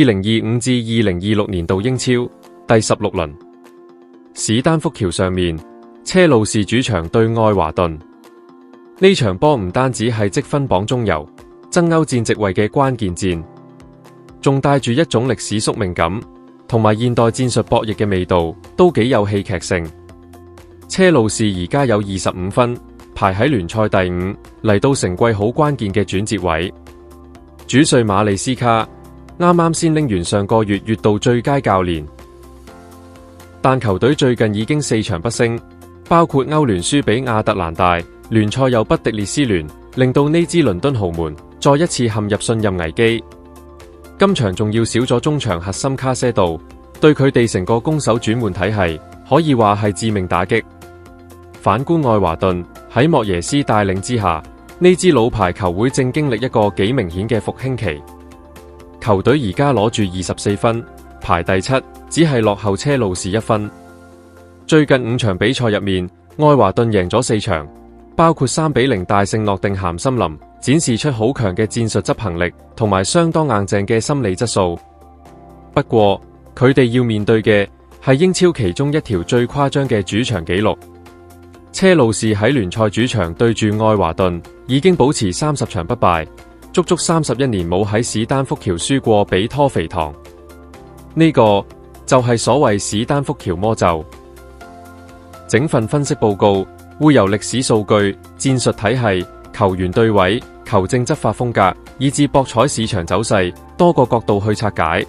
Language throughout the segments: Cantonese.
2025至2026年度英超第16輪，史丹福橋上面，車路士主場對愛華頓。呢場波唔單止係積分榜中游、爭歐戰席位嘅關鍵戰，仲帶住一種歷史宿命感同埋現代戰術博弈嘅味道，都幾有戲劇性。車路士而家有25分，排喺聯賽第5，嚟到成季好關鍵嘅轉折位。主帥馬利斯卡啱啱先拎完上個月月度最佳教練，但球隊最近已經4場不勝，包括歐聯輸俾亞特蘭大，聯賽又不敵列斯聯，令到呢支倫敦豪門再一次陷入信任危機。今場仲要少咗中場核心卡些度，對佢哋成個攻守轉換體系可以話係致命打擊。反觀愛華頓，喺莫耶斯帶領之下，呢支老牌球會正經歷一個幾明顯嘅復興期。球隊而家攞住24分，排第7，只係落後車路士1分。最近5場比賽入面，愛華頓贏咗4場，包括3-0大勝諾定咸森林，展示出好強嘅戰術執行力同埋相當硬淨嘅心理質素。不過佢哋要面對嘅係英超其中一條最誇張嘅主場紀錄。車路士喺聯賽主場對住愛華頓已經保持30場不敗，足足31年冇喺史丹福橋輸過俾拖肥糖。呢個就係所謂史丹福橋魔咒。整份分析報告會由歷史數據、戰術體系、球員對位、球證執法風格，以至博彩市場走勢多個角度去拆解。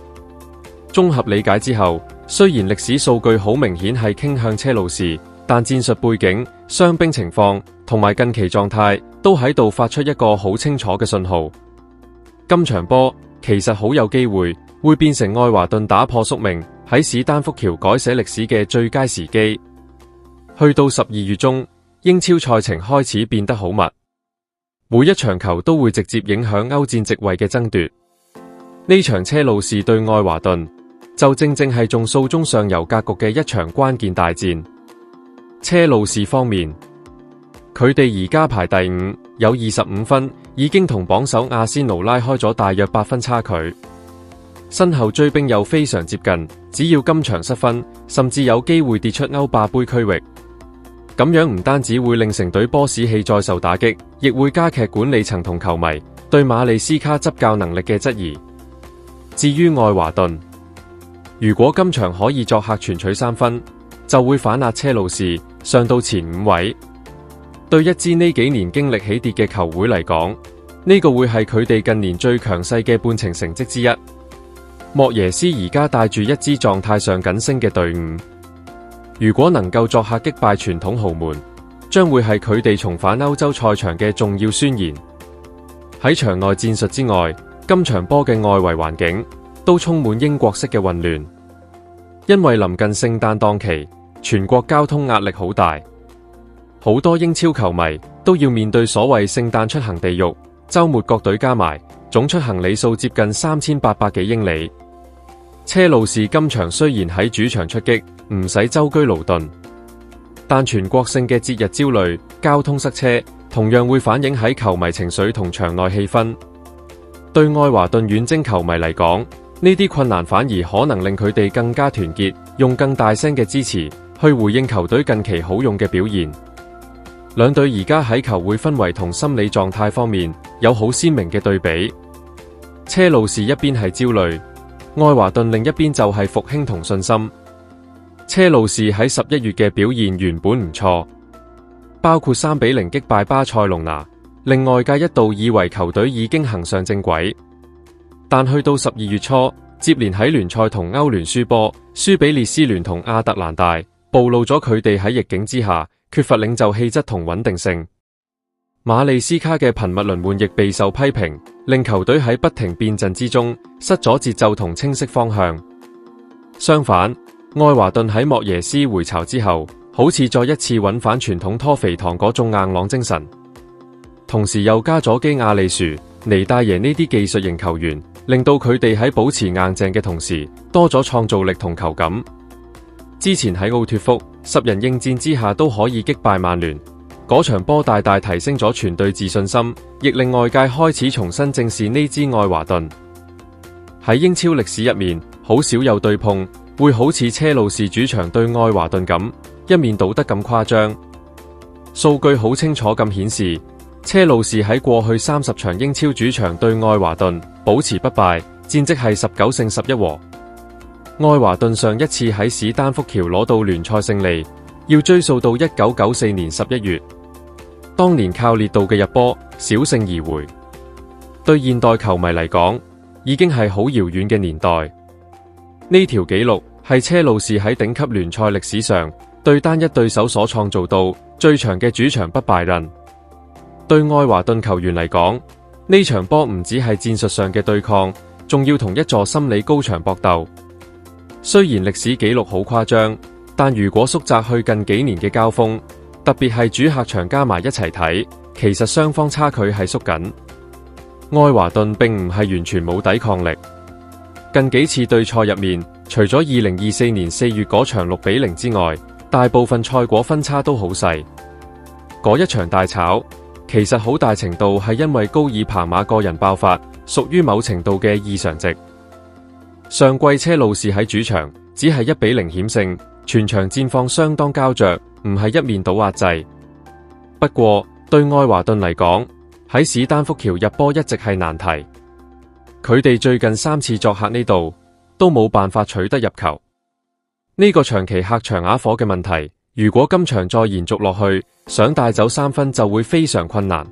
綜合理解之後，雖然歷史數據好明顯係傾向車路士，但戰術背景、傷兵情況同埋近期狀態都喺度發出一個好清楚嘅信號。今場波其實好有機會會變成愛華頓打破宿命，喺史丹福橋改寫歷史嘅最佳時機。去到12月中，英超賽程開始變得好密，每一場球都會直接影響歐戰席位嘅爭奪。呢場車路士對愛華頓就正正係中數中上游格局嘅一場關鍵大戰。車路士方面，佢哋而家排第5，有25分，已經同榜首阿仙奴拉開咗大約8分差距。身後追兵又非常接近，只要今場失分，甚至有機會跌出歐霸盃區域。咁樣唔單止會令成隊波士氣再受打擊，亦會加劇管理層同球迷對馬利斯卡執教能力嘅質疑。至於愛華頓，如果今場可以作客全取3分，就會反壓車路士上到前5位。對一支呢幾年經歷起跌嘅球會嚟講，呢個會係佢哋近年最強勢嘅半程成績之一。莫耶斯而家帶住一支狀態上緊升嘅隊伍，如果能夠作客擊敗傳統豪門，將會係佢哋重返歐洲賽場嘅重要宣言。喺場內戰術之外，今場波嘅外圍環境都充滿英國式嘅混亂，因為臨近聖誕檔期，全國交通壓力好大，好多英超球迷都要面對所謂聖誕出行地獄。週末各隊加埋總出行里數接近3800幾英里。車路士今場雖然喺主場出擊，唔使舟車勞頓，但全國性嘅節日焦慮、交通塞車，同樣會反映喺球迷情緒同場內氣氛。對愛華頓遠征球迷嚟講，呢啲困難反而可能令佢哋更加團結，用更大聲嘅支持去回應球隊近期好用嘅表現。兩隊而家喺球會氛圍同心理狀態方面有好鮮明嘅對比。車路士一邊係焦慮，愛華頓另一邊就係復興同信心。車路士喺11月嘅表現原本唔錯，包括3-0擊敗巴塞隆拿，令外界一度以為球隊已經行上正軌。但去到12月初，接連喺聯賽同歐聯輸波，輸俾列斯聯同亞特蘭大，暴露咗佢哋喺逆境之下缺乏領袖氣質同穩定性。馬利斯卡嘅頻密輪換亦備受批評，令球隊喺不停變陣之中失咗節奏同清晰方向。相反，愛華頓喺莫耶斯回巢之後，好似再一次揾返傳統拖肥糖嗰種硬朗精神，同時又加咗基亞利殊、尼戴耶呢啲技術型球員，令到佢哋喺保持硬淨嘅同時，多咗創造力同球感。之前喺奧脫福10人應戰之下都可以擊敗曼聯，嗰場波大大提升咗全隊自信心，亦令外界開始重新正視呢支愛華頓。喺英超歷史入面，好少有對碰會好似車路士主場對愛華頓咁一面倒得咁誇張。數據好清楚咁顯示，車路士喺過去30場英超主場對愛華頓保持不敗，戰績係19勝11和。愛華頓上一次喺史丹福橋攞到聯賽勝利，要追溯到1994年11月，當年靠列度嘅入波小勝而回。對現代球迷嚟講，已經係好遙遠嘅年代。呢條紀錄係車路士喺頂級聯賽歷史上對單一對手所創造到最長嘅主場不敗論。對愛華頓球員嚟講，呢場波唔只係戰術上嘅對抗，仲要同一座心理高牆搏鬥。雖然歷史紀錄好誇張，但如果縮窄去近幾年嘅交鋒，特別係主客場加埋一齊睇，其實雙方差距係縮緊。愛華頓並唔係完全冇抵抗力，近幾次對賽入面，除咗2024年4月嗰場6-0之外，大部分賽果分差都好細。嗰一場大炒，其實好大程度係因為高爾彭馬個人爆發，屬於某程度嘅異常值。上季車路士喺主場只係1-0險勝，全場戰況相當膠着，唔係一面倒壓制。不過對愛華頓嚟講，喺史丹福橋入波一直係難題。佢哋最近3次作客呢度都冇辦法取得入球。呢個長期客場啞火嘅問題，如果今場再延續落去，想帶走3分就會非常困難。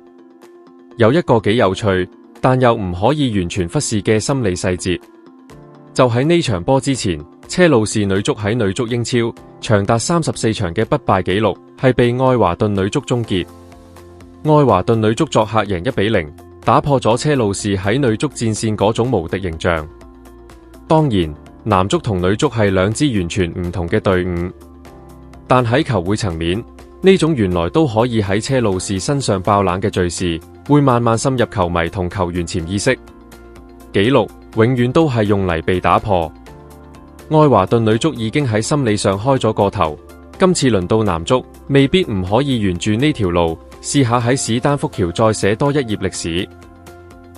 有一個幾有趣，但又唔可以完全忽視嘅心理細節，就喺呢場波之前，車路士女足喺女足英超長達34場嘅不敗紀錄係被愛華頓女足終結。愛華頓女足作客贏1-0，打破咗車路士喺女足戰線嗰種無敵形象。當然，男足同女足係兩支完全唔同嘅隊伍，但喺球會層面，呢種原來都可以喺車路士身上爆冷嘅敘事，會慢慢滲入球迷同球員潛意識。紀錄永遠都係用嚟被打破。愛華頓女足已經喺心理上開咗個頭，今次輪到男足，未必唔可以沿住呢條路，試下喺史丹福橋再寫多一頁歷史。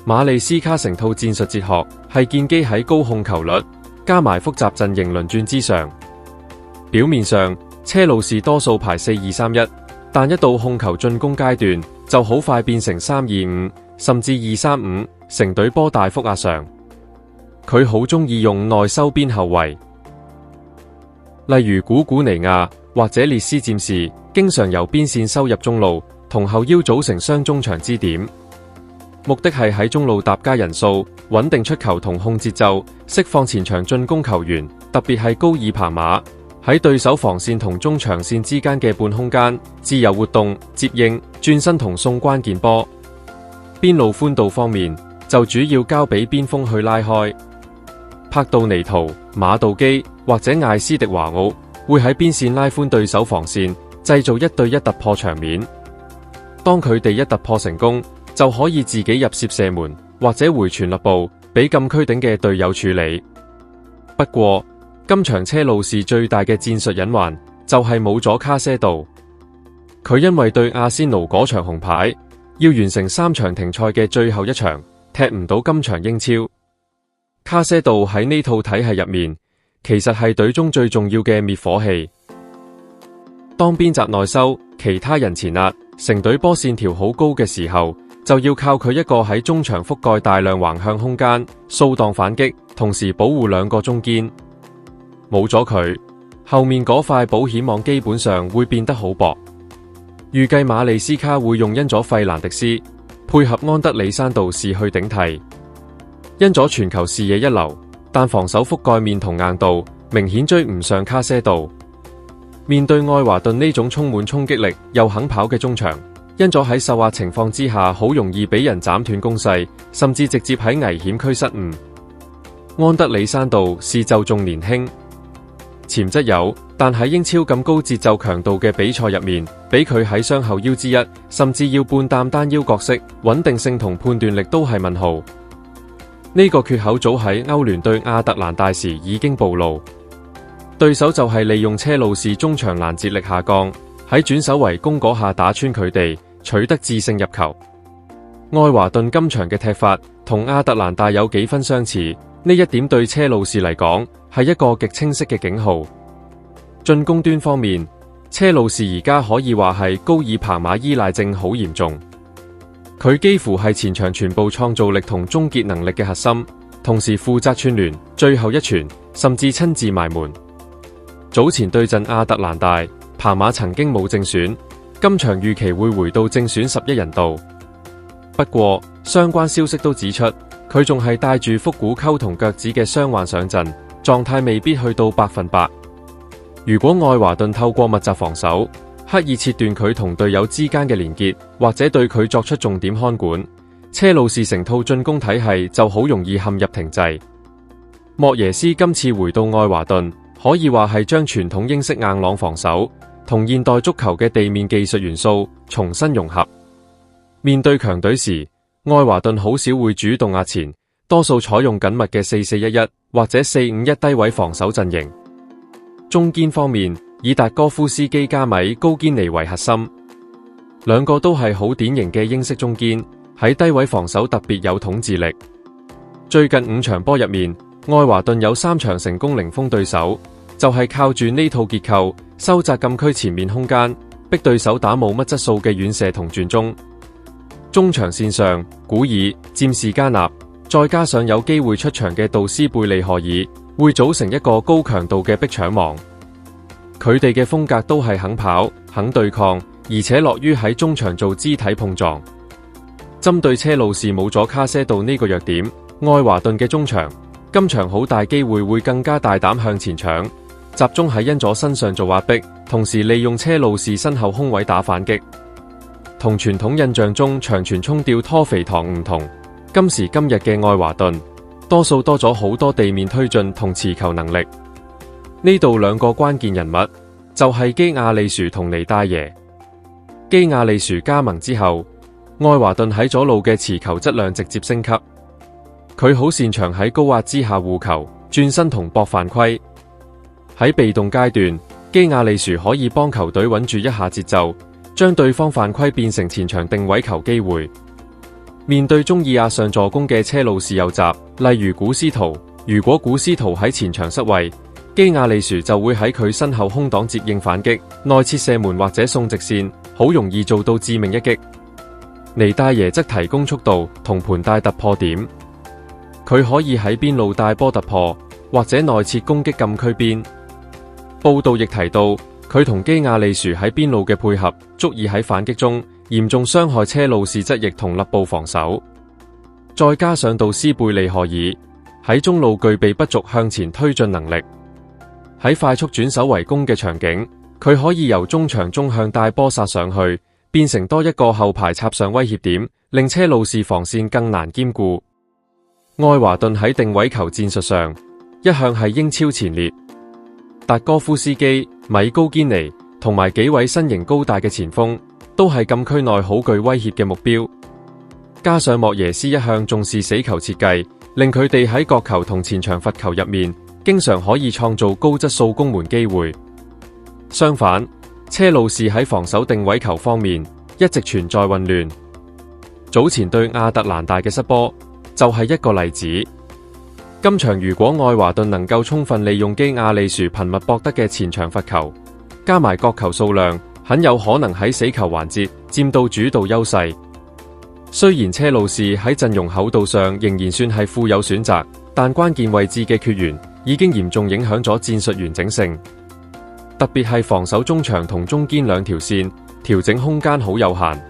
馬利斯卡成套戰術哲學係建基喺高控球率加埋複雜陣型輪轉之上。表面上車路士多數排4-2-3-1，但一到控球進攻階段就好快變成3-2-5，甚至2-3-5，成隊波大幅壓上。佢好中意用內收邊後衛，例如古古尼亞或者列斯占士，經常由邊線收入中路，同後腰組成雙中場支點，目的係喺中路搭加人數，穩定出球同控節奏，釋放前場進攻球員，特別係高爾彭馬喺對手防線同中場線之間嘅半空間自由活動、接應、轉身同送關鍵波。邊路寬度方面就主要交俾邊鋒去拉開。帕杜尼圖、馬道基或者艾斯迪華奧會喺邊線拉寬對手防線，製造1對1突破場面。當佢哋一突破成功，就可以自己入楔射門或者回傳立步，俾禁區頂嘅隊友處理。不過今場車路士最大嘅戰術隱患就係冇咗卡些度。佢因為對阿仙奴嗰場紅牌，要完成3場停賽嘅最後一場，踢唔到今場英超。卡些度喺呢套體系入面，其實係隊中最重要嘅滅火器。當邊閘內收，其他人前壓，成隊波線條好高嘅時候，就要靠佢一個喺中場覆蓋大量橫向空間，掃蕩反擊，同時保護2個中堅。冇咗佢，後面嗰塊保險網基本上會變得好薄。預計馬利斯卡會用因咗費蘭迪斯配合安德里山道士去頂替。因咗傳球視野一流，但防守覆蓋面同硬度明顯追唔上卡些度。面對愛華頓呢種充滿衝擊力又肯跑嘅中場，因咗喺受壓情況之下好容易俾人斬斷攻勢，甚至直接喺危險區失誤。安德里山道士就仲年輕，潛質有，但喺英超咁高節奏強度嘅比賽入面，俾佢喺雙後腰之一，甚至要半擔單腰角色，穩定性同判斷力都係問號。呢個缺口早喺歐聯對亞特蘭大時已經暴露，對手就係利用車路士中場攔截力下降，喺轉守為攻嗰下打穿佢哋，取得致勝入球。愛華頓今場嘅踢法同亞特蘭大有幾分相似，呢一點對車路士嚟講係一個極清晰嘅警號。進攻端方面，車路士而家可以話係高爾彭馬依賴症好嚴重，佢幾乎係前場全部創造力同終結能力嘅核心，同時負責串聯、最後一傳，甚至親自埋門。早前對陣亞特蘭大，彭馬曾經冇正選，今場預期會回到正選11人度。不過相關消息都指出，佢仲係帶住腹股溝同腳趾嘅傷患上陣，狀態未必去到100%。如果愛華頓透過密集防守，刻意切斷佢同隊友之間嘅連結，或者對佢作出重點看管，車路士成套進攻體系就好容易陷入停滯。莫耶斯今次回到愛華頓，可以話係將傳統英式硬朗防守同現代足球嘅地面技術元素重新融合。面對強隊時，愛華頓好少會主動壓前，多數採用緊密嘅4-4-1-1或者4-5-1低位防守陣型。中堅方面，以達哥夫斯基加米高堅尼為核心，兩個都係好典型嘅英式中堅，喺低位防守特別有統治力。最近5場波入面，愛華頓有3場成功零封對手，就係靠住呢套結構收窄禁區前面空間，逼對手打冇乜質素嘅遠射同傳中。中場線上，古爾、占士加納，再加上有機會出場嘅杜斯貝利荷爾，會組成一個高強度嘅逼搶網。佢哋嘅風格都係肯跑、肯對抗，而且樂於喺中場做肢體碰撞。針對車路士冇咗卡些度呢個弱點，愛華頓嘅中場今場好大機會會更加大膽向前搶，集中喺恩佐身上做壓迫，同時利用車路士身後空位打反擊。同傳統印象中長傳衝吊拖肥糖唔同，今時今日嘅愛華頓多數多咗好多地面推進同持球能力。呢度兩個關鍵人物就係基亞利殊同尼戴耶。基亞利殊加盟之後，愛華頓喺左路嘅持球質量直接升級。佢好擅長喺高壓之下護球、轉身同搏犯規。喺被動階段，基亞利殊可以幫球隊穩住一下節奏，將對方犯規變成前場定位球機會。面對中意壓上助攻嘅車路士右閘，例如古斯圖，如果古斯圖喺前場失位，基亞利殊就會喺佢身後空檔接應反擊，內切射門或者送直線，好容易做到致命一擊。尼戴耶則提供速度同盤帶突破點，佢可以喺邊路帶波突破，或者內切攻擊禁區邊。報道亦提到，佢同基亞利殊喺邊路嘅配合，足以喺反擊中嚴重傷害車路士側翼同肋部防守。再加上杜斯貝利荷爾喺中路具備不俗向前推進能力，喺快速轉守為攻嘅場景，佢可以由中場中向帶波殺上去，變成多一個後排插上威脅點，令車路士防線更難兼顧。愛華頓喺定位球戰術上一向係英超前列，達哥夫斯基、米高堅尼同埋幾位身形高大嘅前鋒都係禁區內好具威脅嘅目標。加上莫耶斯一向重視死球設計，令佢哋喺角球同前場罰球入面經常可以創造高質素攻門機會。相反，車路士喺防守定位球方面一直存在混亂。早前對亞特蘭大嘅失波就係一個例子。今場如果愛華頓能夠充分利用基亞利殊頻密博得嘅前場罰球，加埋角球數量，很有可能喺死球環節佔到主導優勢。雖然車路士喺陣容厚度上仍然算係富有選擇，但關鍵位置嘅缺員已經嚴重影響咗戰術完整性。特別係防守中場同中堅兩條線，調整空間好有限。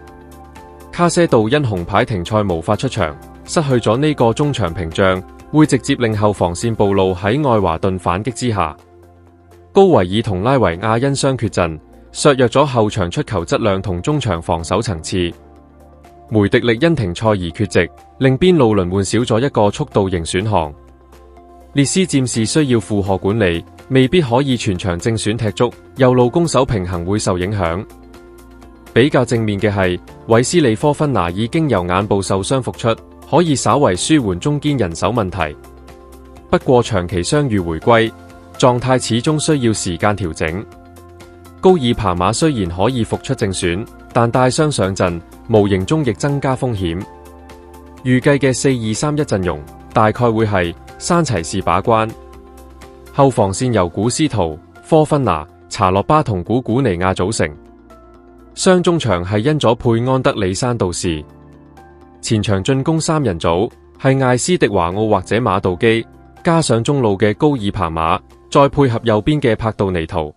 卡些度因紅牌停賽無法出場，失去咗呢個中場屏障，會直接令後防線暴露喺愛華頓反擊之下。高維爾同拉維亞因傷缺陣，削弱咗後場出球質量同中場防守層次。梅迪力因停賽而缺席，令邊路輪換少咗一個速度型選項。列斯占士需要負荷管理，未必可以全場正選踢足，右路攻守平衡會受影響。比較正面嘅係，韋斯利科芬拿已經由眼部受傷復出，可以稍為舒緩中堅人手問題。不過長期傷愈回歸，狀態始終需要時間調整。高爾彭馬雖然可以復出正選，但帶傷上陣，無形中亦增加風險。預計嘅4-2-3-1陣容大概會係山齊士把關。後防線由古斯圖、科芬拿、查洛巴同古古尼亞組成。雙中場係因佐佩安德里山道士。前場進攻三人組係艾斯迪華奧或者馬道基，加上中路嘅高爾彭馬，再配合右邊嘅柏杜尼圖。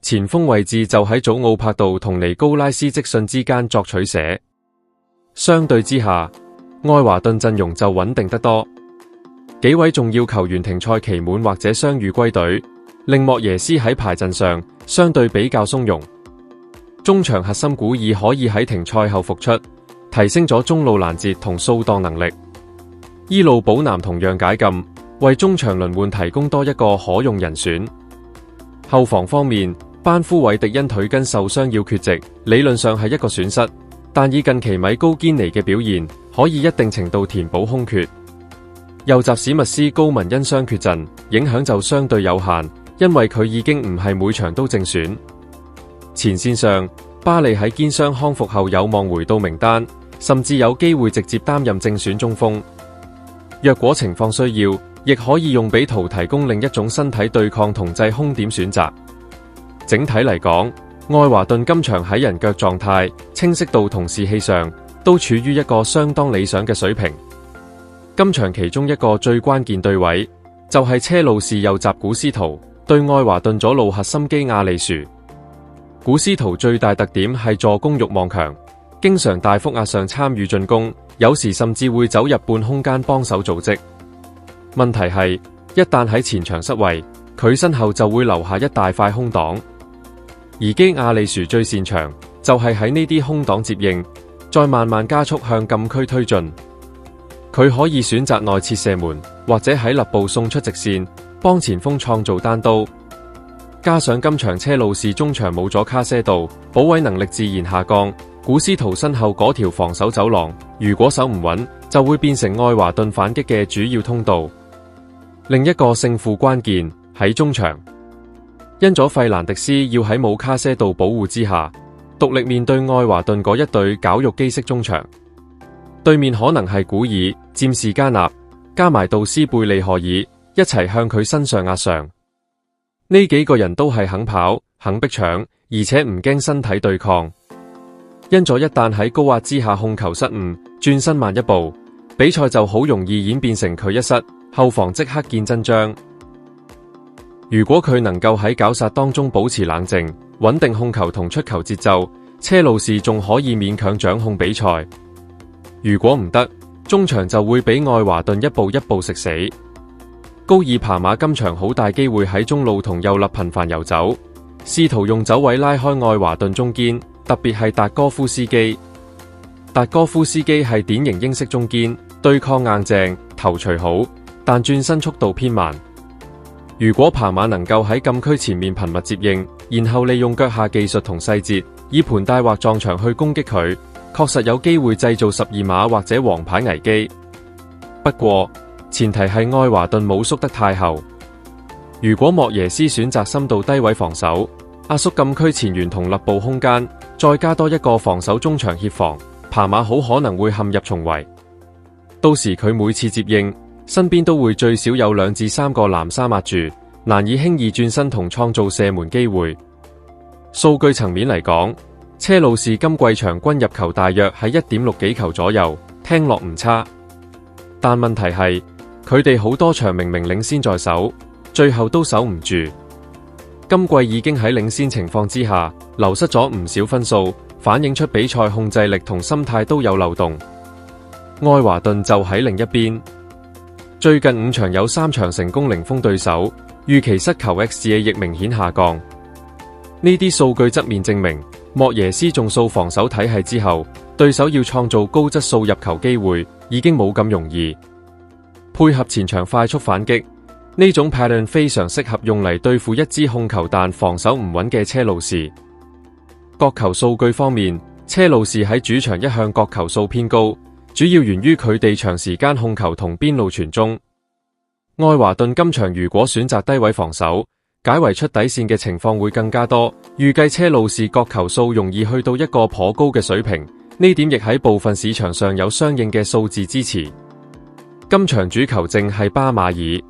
前鋒位置就喺祖奧柏度同尼高拉斯積遜之間作取捨。相對之下，愛華頓陣容就穩定得多，幾位重要球員停賽期滿或者傷愈歸隊，令莫耶斯喺排陣上相對比較鬆容。中場核心古爾可以喺停賽後復出，提升咗中路攔截同掃蕩能力。伊路保南同樣解禁，為中場輪換提供多一個可用人選。後防方面，班夫韋迪因腿筋受傷要缺席，理論上係一個損失，但以近期米高堅尼嘅表現，可以一定程度填補空缺。右閘史密斯高文因傷缺陣，影響就相對有限，因為佢已經唔係每場都正選。前線上，巴利喺肩傷康復後有望回到名單，甚至有機會直接擔任正選中鋒。若果情況需要，亦可以用比圖提供另一種身體對抗同制空點選擇。整體嚟講，愛華頓今場喺人腳狀態、清晰度同士氣上都處於一個相當理想嘅水平。今場其中一個最關鍵對位就係車路士右閘古斯圖對愛華頓左路核心基亞利殊。古斯圖最大特點係助攻慾望強，經常大幅壓上參與進攻，有時甚至會走入半空間幫手組織。問題係，一旦喺前場失位，佢身後就會留下一大塊空檔。而基亞利殊最擅長就係喺呢啲空檔接應，再慢慢加速向禁區推進。佢可以選擇內切射門，或者喺肋部送出直線，幫前鋒創造單刀。加上今場車路士中場冇咗卡些度，保衛能力自然下降。古斯圖身後嗰條防守走廊，如果守唔穩，就會變成愛華頓反擊嘅主要通道。另一個勝負關鍵喺中場，因咗費蘭迪斯要喺冇卡些度保護之下，獨力面對愛華頓嗰一隊絞肉機式中場。對面可能係古爾、占士加納，加埋杜斯貝利荷爾一齊向佢身上壓上。呢幾個人都係肯跑、肯逼搶，而且唔驚身體對抗。因咗一旦喺高壓之下控球失誤，轉身慢一步，比賽就好容易演變成佢一失，後防即刻見真章。如果佢能夠喺絞殺當中保持冷靜，穩定控球同出球節奏，車路士仲可以勉強掌控比賽。如果唔得，中場就會俾愛華頓一步一步食死。高爾爬馬今場好大機會喺中路同右肋頻繁游走，試圖用走位拉開愛華頓中堅，特別係達哥夫斯基。達哥夫斯基係典型英式中堅，對抗硬淨，頭槌好，但轉身速度偏慢。如果爬馬能夠喺禁區前面頻密接應，然後利用腳下技術同細節，以盤帶或撞牆去攻擊佢，確實有機會製造12碼或者黃牌危機。不過前提係愛華頓冇縮得太後。如果莫耶斯選擇深度低位防守，壓縮禁區前緣同肋部空間，再加多一個防守中場協防，爬馬好可能會陷入重圍。到時佢每次接應，身邊都會最少有2至3個藍衫壓住，難以輕易轉身同創造射門機會。數據層面嚟講，車路士今季場均入球大約喺 1.6 幾球左右，聽落唔差。但問題係，佢哋好多場明明領先在手，最後都守唔住。今季已經喺領先情況之下，流失咗唔少分數，反映出比賽控制力同心態都有漏洞。愛華頓就喺另一邊，最近5場有3場成功零封對手，預期失球 XGA 亦明顯下降。呢啲數據側面證明，莫耶斯重塑防守體系之後，對手要創造高質素入球機會已經冇咁容易。配合前場快速反擊，呢種 pattern 非常適合用嚟對付一支控球但防守唔穩嘅車路士。角球數據方面，車路士喺主場一向角球數偏高，主要源於佢哋長時間控球同邊路傳中。愛華頓今場如果選擇低位防守，解圍出底線嘅情況會更加多，預計車路士角球數容易去到一個頗高嘅水平，呢點亦喺部分市場上有相應嘅數字支持。今場主球證係巴馬爾，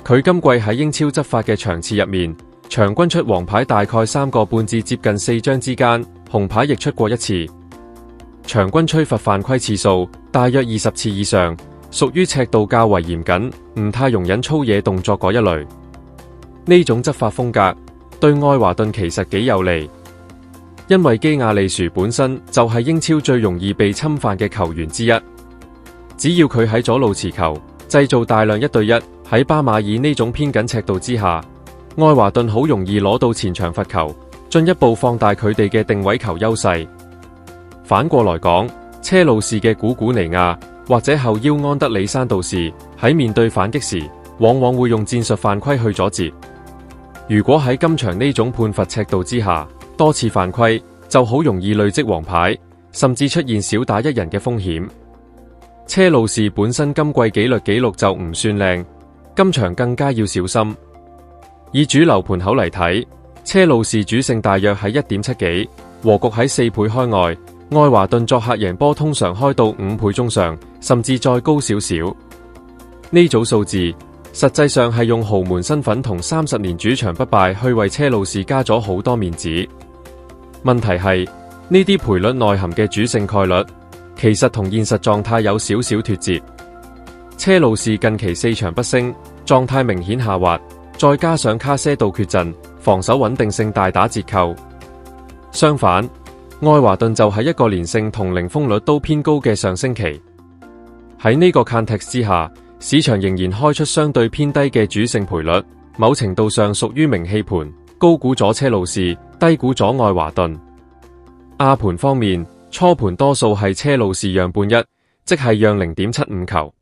佢今季喺英超執法嘅場次入面，場均出黃牌大概3個半至接近4張之間，紅牌亦出過1次。場均吹罰犯規次數大約20次以上，屬於尺度較為嚴謹，唔太容忍粗野動作嗰一類。呢種執法風格對愛華頓其實幾有利，因為基亞利殊本身就係英超最容易被侵犯嘅球員之一。只要佢喺左路持球，製造大量1對1，喺巴馬爾呢種偏緊尺度之下，愛華頓好容易攞到前場罰球，進一步放大佢哋嘅定位球優勢。反過來講，車路士嘅古古尼亞或者後腰安德里山道士喺面對反擊時，往往會用戰術犯規去阻截。如果喺今場呢種判罰尺度之下，多次犯規就好容易累積黃牌，甚至出現少打1人嘅風險。車路士本身今季紀律紀錄就唔算靚，今場更加要小心。以主流盤口嚟睇，車路士主勝大約係1.7幾，和局喺4倍開外。愛華頓作客贏波通常開到5倍中上，甚至再高少少。呢組數字實際上係用豪門身份同30年主場不敗去為車路士加咗好多面子。問題係呢啲賠率內含嘅主勝概率，其實同現實狀態有少少脫節。車路士近期4場不勝，狀態明顯下滑，再加上卡些道缺陣，防守穩定性大打折扣。相反，愛華頓就喺一個連勝同零封率都偏高嘅上升期。喺呢個 context 之下，市場仍然開出相對偏低嘅主勝賠率，某程度上屬於名氣盤，高估咗車路士，低估咗愛華頓。亞盤方面，初盤多數係車路士讓半1，即係讓0.75球。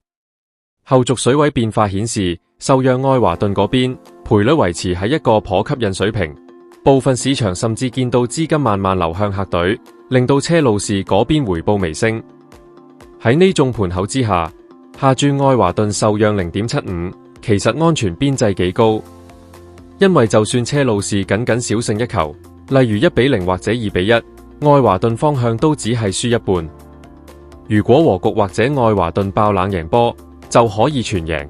後續水位變化顯示，受讓愛華頓嗰邊賠率維持喺一個頗吸引水平。部分市場甚至見到資金慢慢流向客隊，令到車路士嗰邊回報微升。喺呢種盤口之下，下注愛華頓受讓0.75，其實安全邊際幾高。因為就算車路士僅僅小勝1球，例如1-0或者2-1，愛華頓方向都只係輸一半。如果和局或者愛華頓爆冷贏波，就可以全贏。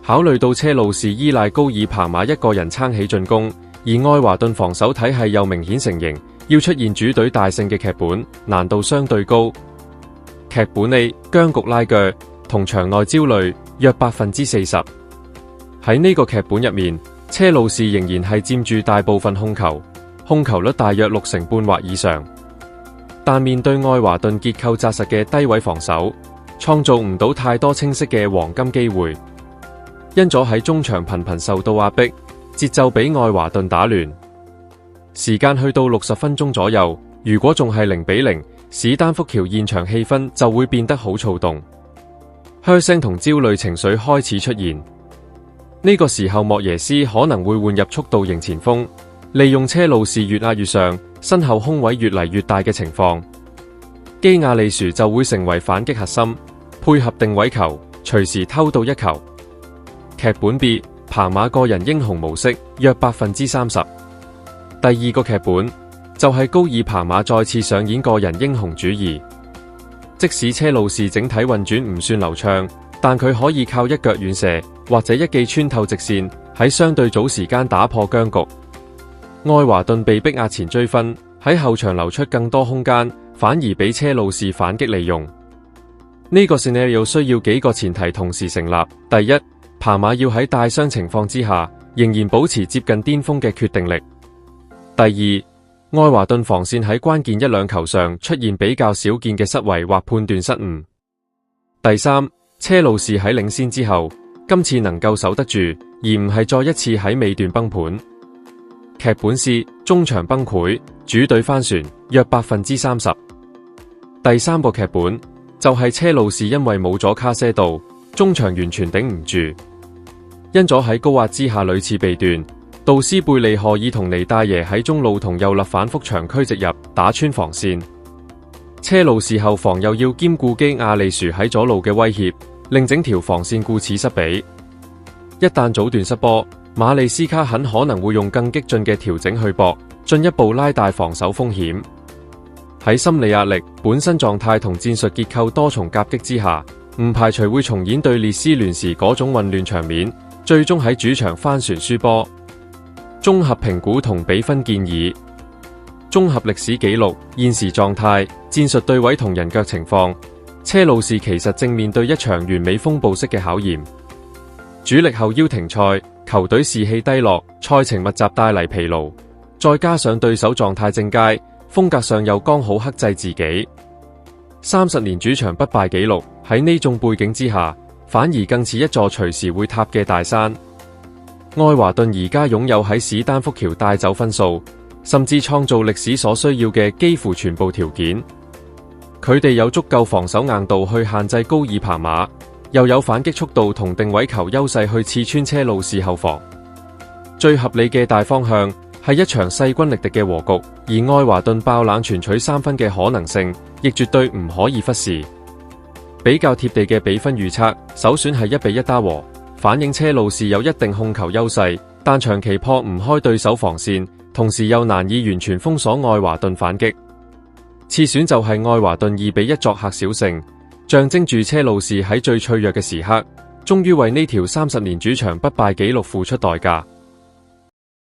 考慮到車路士依賴高爾彭馬一個人撐起進攻，而愛華頓防守體系又明顯成型，要出現主隊大勝嘅劇本，難度相對高。劇本 A 僵局拉鋸同場內焦慮約40%。喺呢個劇本入面，車路士仍然係佔住大部分控球，控球率大約60%或以上。但面對愛華頓結構紮實嘅低位防守，創造唔到太多清晰嘅黃金機會，因咗喺中場頻頻受到壓迫，節奏俾愛華頓打亂。時間去到60分鐘左右，如果仲係0-0，史丹福橋現場氣氛就會變得好躁動，噓聲同焦慮情緒開始出現。呢個時候莫耶斯可能會換入速度型前鋒，利用車路士越壓越上，身後空位越嚟越大嘅情況，基亞利殊就會成為反擊核心，配合定位球，隨時偷到1球。劇本 B 彭馬個人英雄模式約30%。第二個劇本就係高爾彭馬再次上演個人英雄主義，即使車路士整體運轉唔算流暢，但佢可以靠一腳遠射或者一記穿透直線，喺相對早時間打破僵局。愛華頓被逼壓前追分，喺後場留出更多空間，反而俾車路士反擊利用。呢個 scenario 需要幾個前提同時成立。第一，彭馬要喺帶傷情況之下，仍然保持接近巔峰嘅決定力。第二，愛華頓防線喺關鍵1-2球上出現比較少見嘅失位或判斷失誤。第三，車路士喺領先之後，今次能夠守得住，而唔係再一次喺尾段崩盤。劇本 C 中場崩潰，主隊翻船約30%。第三個劇本就係車路士因為冇咗卡些道，中場完全頂唔住，因咗喺高壓之下屢次被斷。杜斯貝利荷爾同尼大耶喺中路同右肋反覆長驅直入，打穿防線。車路士後防又要兼顧基亞利殊喺左路嘅威脅，令整條防線顧此失彼。一旦早段失波，馬利斯卡很可能會用更激進嘅調整去搏，進一步拉大防守風險。喺心理壓力、本身狀態同戰術結構多重夾擊之下，唔排除會重演對列斯聯時嗰種混亂場面，最終喺主場翻船輸波。綜合評估同比分建議：綜合歷史紀錄、現時狀態、戰術對位同人腳情況，車路士其實正面對一場完美風暴式嘅考驗。主力後腰停賽，球隊士氣低落，賽程密集帶嚟疲勞，再加上對手狀態正佳，風格上又剛好克制自己。30年主場不敗紀錄喺呢種背景之下，反而更似一座隨時會塌嘅大山。愛華頓而家擁有喺史丹福橋帶走分數，甚至創造歷史所需要嘅幾乎全部條件。佢哋有足夠防守硬度去限制高爾帕馬，又有反擊速度同定位球優勢去刺穿車路士後防。最合理嘅大方向係一場勢均力敵嘅和局，而愛華頓爆冷全取3分嘅可能性，亦絕對唔可以忽視。比較貼地嘅比分預測，首選係1-1打和，反映車路士有一定控球優勢，但長期破唔開對手防線，同時又難以完全封鎖愛華頓反擊。次選就係愛華頓2-1作客小勝，象徵住車路士喺最脆弱嘅時刻，終於為呢條30年主場不敗紀錄付出代價。